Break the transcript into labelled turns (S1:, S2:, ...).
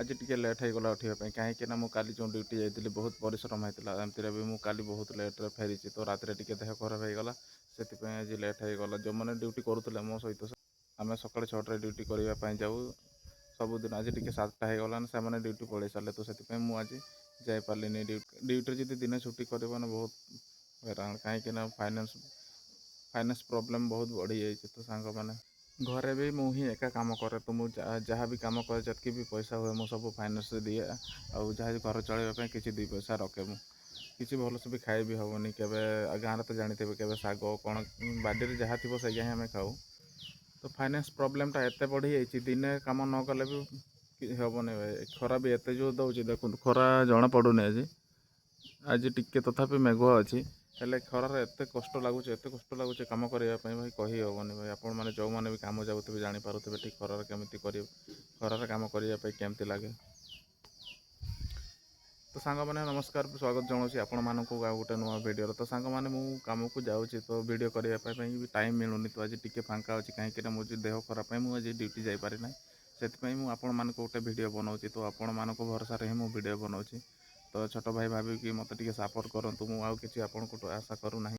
S1: आज टिके लेट हो गला उठापी कहीं मु काली जो ड्यूटी जाइली बहुत परिश्रम होता एमती भी मुझे काली बहुत लेट्रे फेरी तो रात टिके देह खराब होगा से आज लेट हो गला जो मैंने ड्यूटी करुले मो सहित आम सका 6टार ड्यूटी करने जाऊ सबुदिन आज टी 7टा हो गलान से ड्यूटी पलि सारे तो से मुझे जापारे ड्यूटी जी दिन छुट्टी कर बहुत हैरान कहीं फाइनान्स प्रॉब्लम बहुत बढ़ी जाइए तो सांग मैंने घरे भी मुझे एका काम करे तो मुझे जहाँ भी कम करे जतकि भी पैसा हुए मुझे सब फाइनान्स दिए आउ जहाँ घर चलवाई किसी 2 पैसा रखे किसी भलसे भी खाई भी हेनी के गाँव तो जानते के शाग कौन बाड़ी जहाँ थी से आम खाऊ तो फाइनान्स प्रोब्लेमटा एत बढ़ी जाइए दिने कम न कले भी हेनी भाई खरा भी एत जो दौर देखो खरा जना पड़ूनी आज टिके तथापि मेघुआ अच्छी हेल्ले खरार एत कष्ट लगुच कम करने भाई कही हेनी भाई आपण मैंने जो मैंने भी कम जाऊे जानीपे ठीक खरार केमी कर खरार कम करने केमती लगे तो सांग मैंने नमस्कार स्वागत जनाऊँ आपण मानक गोटे नुआ वीडियो तो सांग मैंने मुझे कम को जाऊँगी तो वीडियो करने भी टाइम मिलूनी तो आज टिके फांका अच्छी कहीं मुझे देह खराब मुझे ड्यूटी जापारे ना से मुझे गोटे वीडियो बनाऊँ तो आपण मान भरोसा ही मुझे वीडियो बनाऊँ तो छोट भाई भाविकी मत सपोर्ट करूँ मुझे आशा करूना।